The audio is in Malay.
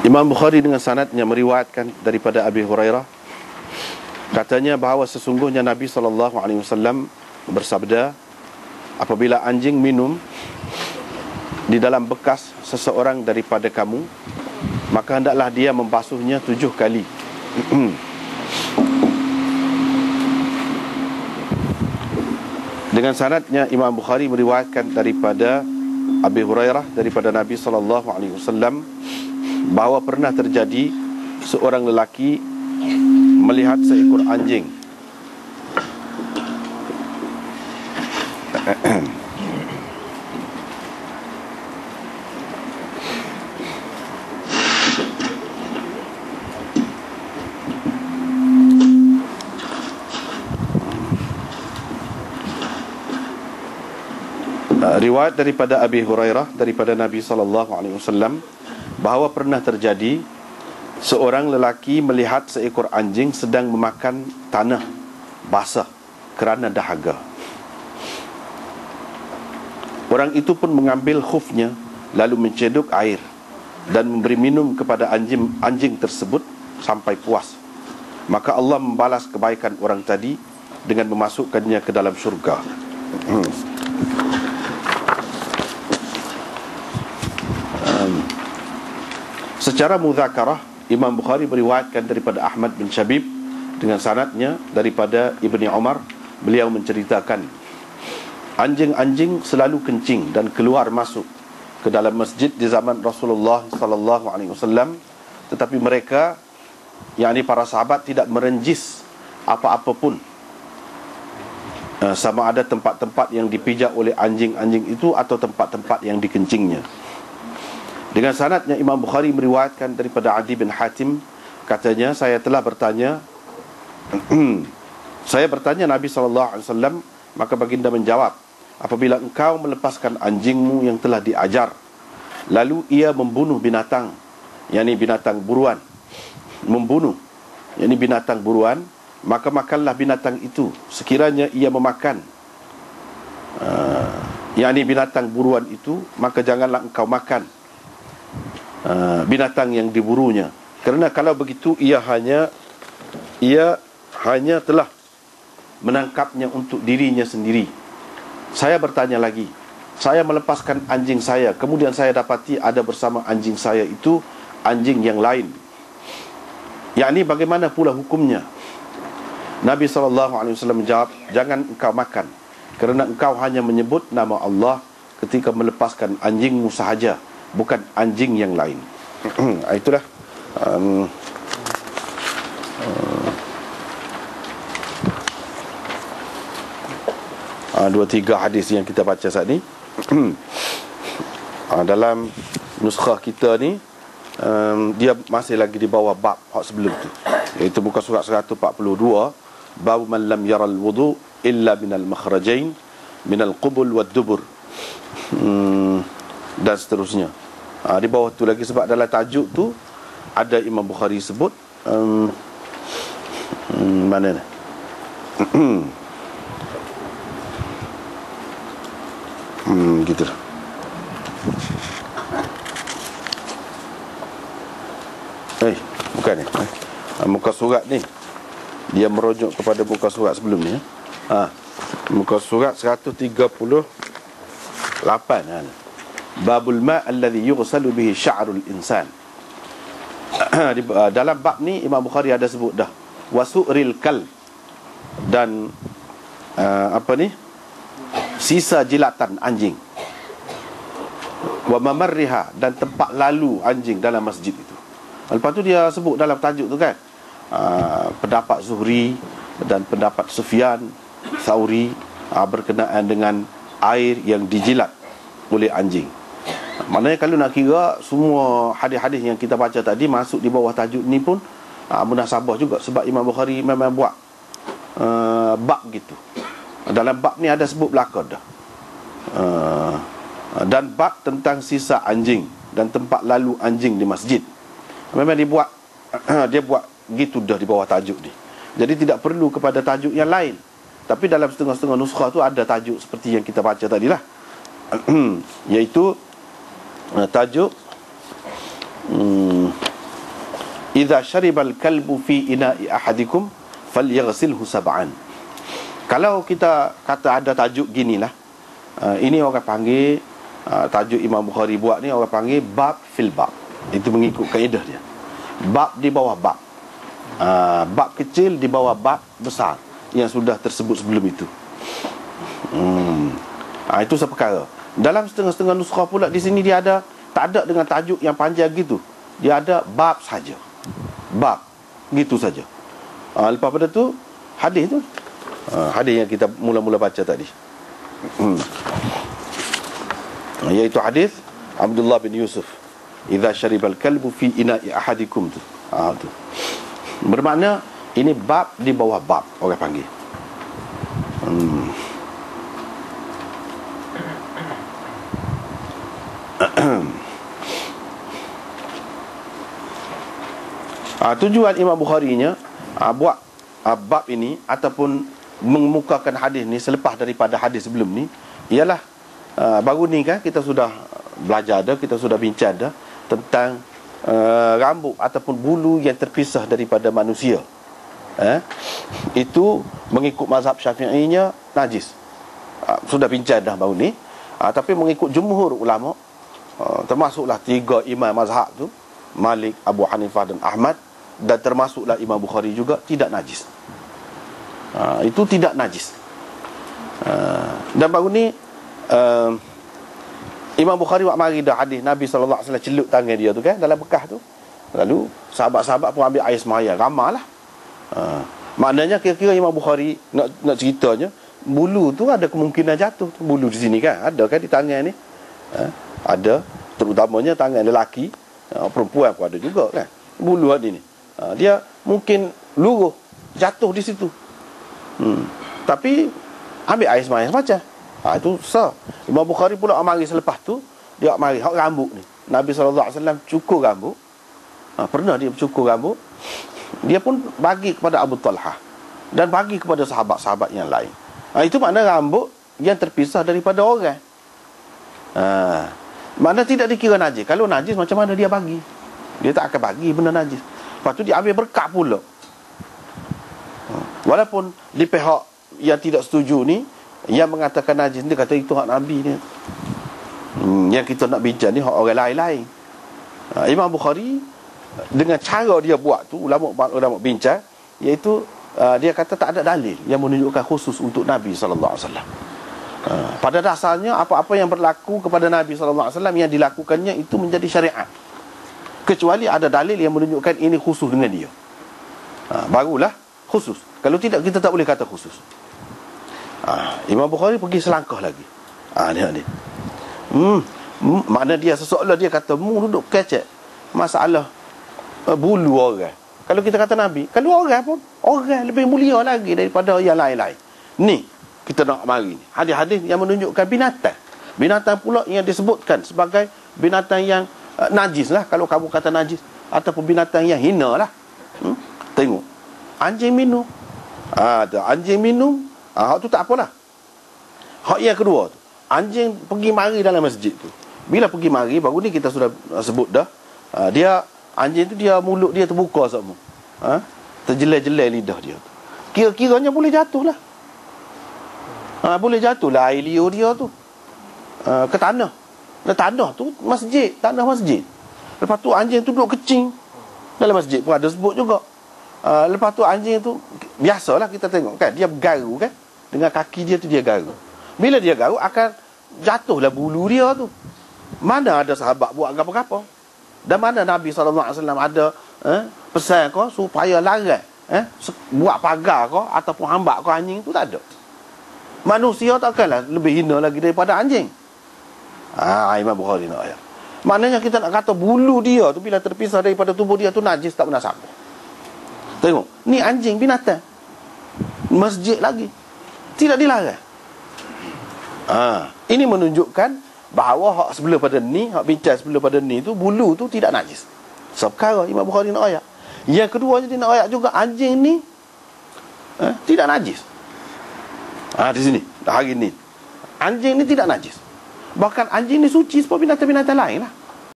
Imam Bukhari dengan sanadnya meriwayatkan daripada Abi Hurairah, katanya bahawa sesungguhnya Nabi SAW bersabda, apabila anjing minum di dalam bekas seseorang daripada kamu, maka hendaklah dia membasuhnya 7 kali. Dengan sanadnya Imam Bukhari meriwayatkan daripada Abi Hurairah daripada Nabi SAW bahawa pernah terjadi seorang lelaki melihat seekor anjing. Riwayat daripada Abi Hurairah daripada Nabi SAW bahawa pernah terjadi seorang lelaki melihat seekor anjing sedang memakan tanah basah kerana dahaga. Orang itu pun mengambil khufnya, lalu menceduk air dan memberi minum kepada anjing tersebut sampai puas. Maka Allah membalas kebaikan orang tadi dengan memasukkannya ke dalam syurga. Secara mudzakarah, Imam Bukhari meriwayatkan daripada Ahmad bin Syabib dengan sanadnya daripada Ibni Umar. Beliau menceritakan, anjing-anjing selalu kencing dan keluar masuk ke dalam masjid di zaman Rasulullah SAW, tetapi mereka, yakni para sahabat, tidak merenjis apa-apa pun, sama ada tempat-tempat yang dipijak oleh anjing-anjing itu atau tempat-tempat yang dikencingnya. Dengan sanadnya Imam Bukhari meriwayatkan daripada Adi bin Hatim, katanya, saya telah bertanya saya bertanya Nabi SAW, maka baginda menjawab, apabila engkau melepaskan anjingmu yang telah diajar, lalu ia membunuh binatang, yakni binatang buruan, yakni binatang buruan, maka makanlah binatang itu sekiranya ia memakan yakni binatang buruan itu, maka janganlah engkau makan binatang yang diburunya, kerana kalau begitu ia hanya telah menangkapnya untuk dirinya sendiri. Saya bertanya lagi, saya melepaskan anjing saya, kemudian saya dapati ada bersama anjing saya itu anjing yang lain, yakni bagaimana pula hukumnya? Nabi SAW menjawab, jangan engkau makan, kerana engkau hanya menyebut nama Allah ketika melepaskan anjingmu sahaja, bukan anjing yang lain. Itulah dua tiga hadis yang kita baca saat ni. Dalam nuskah kita ni, dia masih lagi di bawah bab hak sebelum tu, iaitu muka surat 142, bab man lam yaral wudu illa minal makhrajain minal qubul wad dubur, dan seterusnya. Di bawah tu lagi, sebab dalam tajuk tu ada Imam Bukhari sebut mana ni? Gitu lah. Bukan ni. Muka surat ni dia merujuk kepada muka surat sebelum ni. Muka surat 138. Babul ma' alladhi yughsalu bihi sya'rul insan. Dalam bab ni Imam Bukhari ada sebut dah wasu'ril kal, dan sisa jilatan anjing, wa mamarriha, dan tempat lalu anjing dalam masjid itu. Lepas tu dia sebut dalam tajuk tu kan, pendapat Zuhri dan pendapat Sufyan Thauri berkenaan dengan air yang dijilat oleh anjing. Maknanya kalau nak kira, semua hadis-hadis yang kita baca tadi masuk di bawah tajuk ni pun munasabah juga, sebab Imam Bukhari memang buat bab gitu. Dalam bab ni ada sebut belakang dah, dan bab tentang sisa anjing dan tempat lalu anjing di masjid. Memang dia buat gitu dah di bawah tajuk ni. Jadi tidak perlu kepada tajuk yang lain. Tapi dalam setengah-setengah nuskah tu ada tajuk seperti yang kita baca tadilah, iaitu tajuk idza syaribal kalbu fi ina'i ahadikum falyaghsilhu sab'an. Kalau kita kata ada tajuk ginilah, ini orang panggil, tajuk Imam Bukhari buat ni orang panggil bab fil bab. Itu mengikut kaedah dia. Bab di bawah bab. Bab kecil di bawah bab besar yang sudah tersebut sebelum itu. Itu seperkara. Dalam setengah-setengah nuskah pula di sini dia ada, tak ada dengan tajuk yang panjang gitu. Dia ada bab saja. Bab gitu saja. Lepas pada tu hadis tu, hadis yang kita mula-mula baca tadi, iaitu hadis Abdullah bin Yusuf, idza syaribal kalbu fi ina'i ahadikum tu. Tu bermakna ini bab di bawah bab orang panggil. Tujuan Imam Bukhari-nya buat bab ini ataupun mengemukakan hadis ni selepas daripada hadis sebelum ni ialah, baru ni kan kita sudah belajar dah, kita sudah bincang dah tentang rambut ataupun bulu yang terpisah daripada manusia. Itu mengikut mazhab Syafi'inya najis. Sudah bincang dah baru ni. Tapi mengikut jumhur ulama, termasuklah 3 imam mazhab tu, Malik, Abu Hanifah dan Ahmad, dan termasuklah Imam Bukhari juga, tidak najis. Itu tidak najis. Dan baru ni Imam Bukhari buat mari dah hadis Nabi SAW celup tangan dia tu kan dalam bekas tu. Lalu sahabat-sahabat pun ambil air semaya, ramalah. Maknanya kira-kira Imam Bukhari nak ceritanya, bulu tu ada kemungkinan jatuh. Bulu di sini kan ada kan di tangan ni. Ada, terutamanya tangan lelaki, perempuan pun ada juga kan. Bulu ada ni. Dia mungkin luruh, jatuh di situ. Tapi ambil air semaya macam. Itu sah. Imam Bukhari pula mari selepas tu, dia mari hak rambut ni. Nabi SAW cukur rambut. Pernah dia cukur rambut. Dia pun bagi kepada Abu Talha dan bagi kepada sahabat-sahabat yang lain. Itu makna rambut yang terpisah daripada orang. Makna tidak dikira najis. Kalau najis macam mana dia bagi? Dia tak akan bagi benda najis. Lepas tu dia ambil berkat pula. Walaupun di pihak yang tidak setuju ni, yang mengatakan najis, dia kata itu hak Nabi ni. Yang kita nak bincang ni hak orang lain-lain. Imam Bukhari dengan cara dia buat tu, ulama bincang, iaitu dia kata tak ada dalil yang menunjukkan khusus untuk Nabi sallallahu alaihi wasallam. Pada dasarnya apa-apa yang berlaku kepada Nabi sallallahu alaihi wasallam yang dilakukannya itu menjadi syariat, kecuali ada dalil yang menunjukkan ini khusus dengan dia. Barulah khusus. Kalau tidak, kita tak boleh kata khusus. Imam Bukhari pergi selangkah lagi. Ni. Makna dia seseolah dia kata duduk kecek masalah bulu orang. Kalau kita kata Nabi, kalau orang pun, orang lebih mulia lagi daripada yang lain-lain. Ni kita nak mari ni hadis-hadis yang menunjukkan binatang pula yang disebutkan sebagai binatang yang najis lah, kalau kamu kata najis, ataupun binatang yang hina lah. Tengok anjing minum. Anjing minum, hak tu tak apalah. Hak yang kedua tu, anjing pergi mari dalam masjid tu. Bila pergi mari, baru ni kita sudah sebut dah, dia anjing tu, dia mulut dia terbuka semua. Terjelai-jelai lidah dia tu. Kira-kiranya boleh jatuh lah. Boleh jatuh lah air liur dia tu ke tanah. Dan tanah tu masjid, tanah masjid. Lepas tu anjing tu duduk kecing dalam masjid pun ada sebut juga. Lepas tu anjing tu, biasalah kita tengok kan, dia bergaru kan, dengan kaki dia tu dia garu. Bila dia garu, akan jatuhlah bulu dia tu. Mana ada sahabat buat apa-apa? Dan mana Nabi SAW ada pesan kau supaya larang buat pagar kau ataupun hambak kau anjing tu? Tak ada. Manusia takkanlah lebih hina lagi daripada anjing. Imam Bukhari nak ayat. Maknanya kita nak kata bulu dia tu bila terpisah daripada tubuh dia tu najis, tak munasabah. Tengok, ni anjing binatang, masjid lagi, tidak dilarang. Ini menunjukkan bahawa hak sebelum pada ni, hak bincang sebelum pada ni tu, bulu tu tidak najis. Sekarang Imam Bukhari nak ayat. Yang kedua dia nak ayat juga anjing ni tidak najis. Di sini hari ni anjing ni tidak najis. Bahkan anjing ni suci seperti binatang-binatang lain lah.